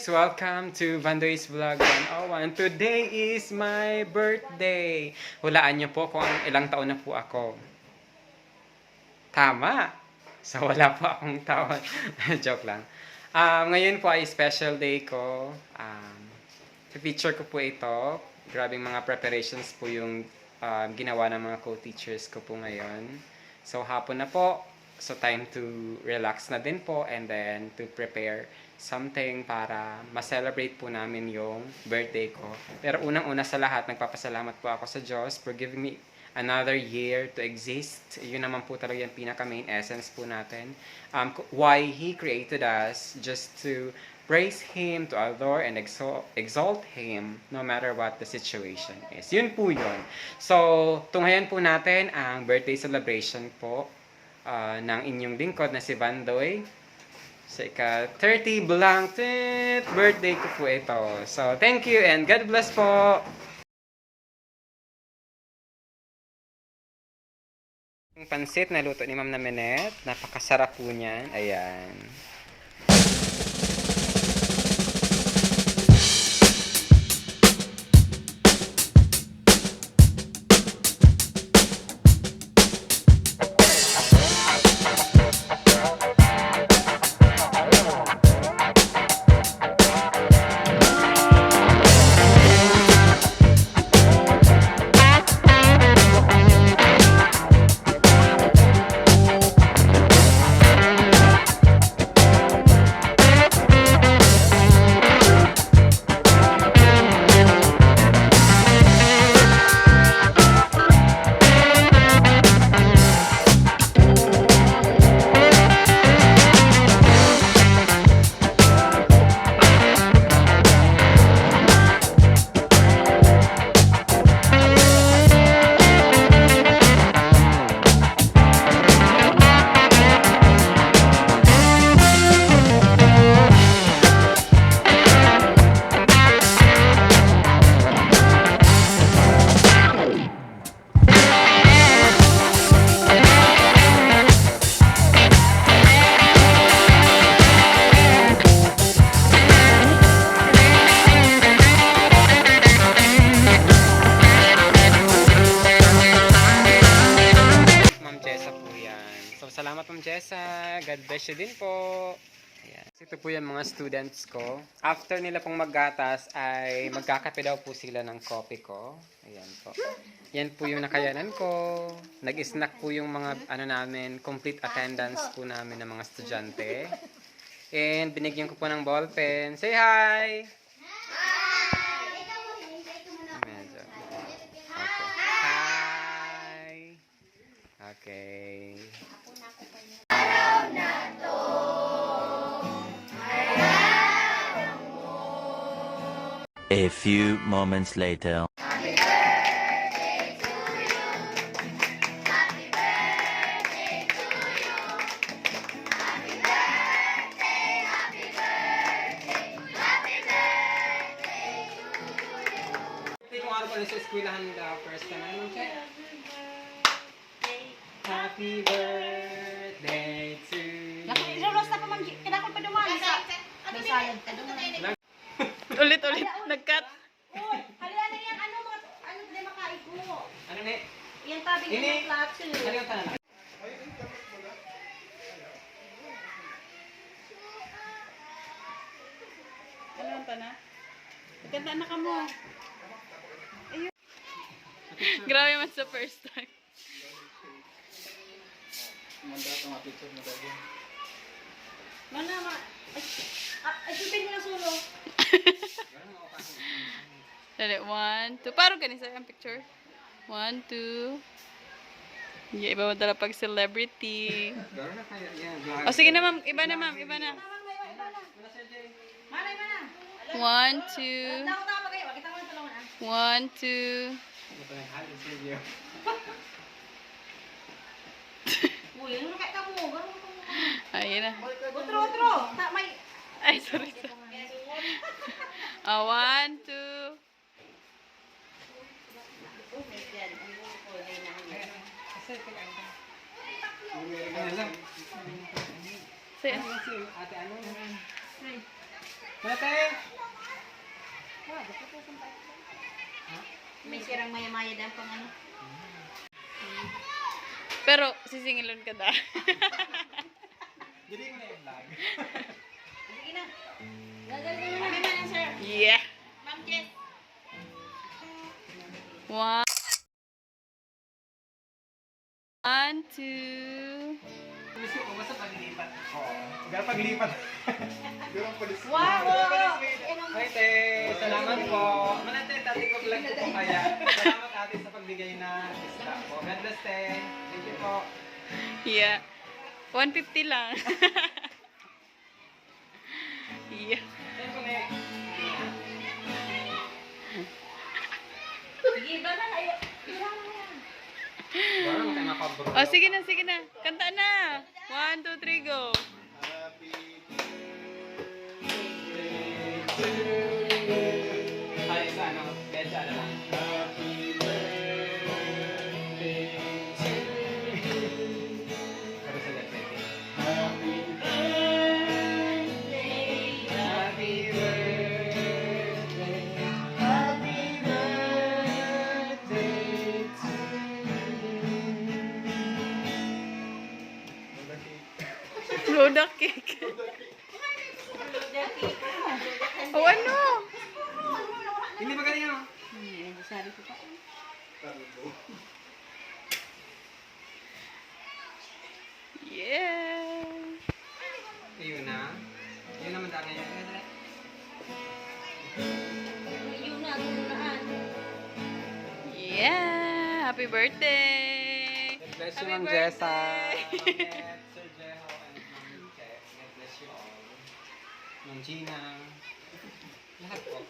guys! Welcome to Vandoys Vlog 101. Today is my birthday. Hulaan niyo po kung ilang taon na po ako. Tama! So wala po akong taon. Joke lang. Ngayon po ay special day ko. Picture ko po ito. Grabing mga preparations po yung ginawa ng mga co-teachers ko po ngayon. So hapon na po. So time to relax na din po and then to prepare something para ma-celebrate po namin yung birthday ko. Pero unang-una sa lahat, nagpapasalamat po ako sa Diyos for giving me another year to exist. Yun naman po talaga yung pinaka-main essence po natin. Why He created us, just to praise Him, to adore and exalt Him no matter what the situation is. Yun po yun. So, tunghayan po natin ang birthday celebration po ng inyong lingkod na si Vandoy. Sa ika-30 blank birthday ko po ito. So, thank you and God bless po! Yung pansit na luto ni Ma'am na Menet. Napakasarap po niyan. Ayan. Salamat Ma'am Jessa. God bless you din po. Ayan. Ito po yung mga students ko. After nila pong maggatas ay magkakape daw po sila ng coffee ko. Ayan po. Yan po yung nakayanan ko. Nag-snack po yung mga namin, complete attendance po namin ng mga estudyante. And binigyan ko po ng ballpen. Say hi! Hi! Okay. A few moments later. Happy birthday to you. Happy birthday to you. Happy birthday, happy birthday, happy birthday to you. Kung ano pala sa eskwelahan nila first time. Ano check? Happy birthday to you. Ilulos na pa man, kinakon pa dumali sa salad ka dumali. Ulit-ulit, nag-cut. Uy, halila na yan, ano na makaigo. Ano ni? Yan tabi ng plato. Ano yung tanong? Ano pa na? Maganda na ka mo. Ayun. Grabe man sa first time. Mana ma? Ay, sipin mo na sulo. Dali, 1, 2. Parang ganun sa'yo ang picture. 1, 2. Yeah, iba mo dala pag celebrity. O, sige na ma'am. Iba na ma'am. Iba na. Manay, mana. 1, 2. Tama kayo, kita mo na tulungan 1, 2. Uy, ano nakita mo? Gano'n mo. Ayun na. Otro. May... Ay, sorry. 1, 2. Ano lang? Say, Ate ano? Mate! May sirang maya-maya dyan pang ano. Pero, sisingilon ka da. Hindi mo na yung vlog. Sige na. Gagawin mo na, sir. Yeah. Ma'am Jess. One, two. Gusto ko, basta paglipat. Oo. Pero paglipat. Wow! Hi, te! Salamat po. Manate, tati ko vlog ko po kaya. Salamat ate sa pagbigay na isda po. God bless, te. Thank you po. Yeah. 150 lang. Yeah. Thank you, ne. Sige, ba na kayo? Wala mo tayo mapabro. Oh, sige na, sige na. Kanta na. 1, 2, 3, go. Ay, sa ano, medyo ano lang. Pero sa left side. Happy birthday to you. Loda cake. Oh, ano? Hindi magaling ano? Sabi ko pa. Yeah. Ayun na. Yun naman dami yan. Yun na, tunaan. Yeah. Happy birthday. God bless you, Happy Ma'am Jessa. birthday. Ma'am Sir Jeho and Ma'am Ket. God bless you all. Ma'am Gina. Lahat po.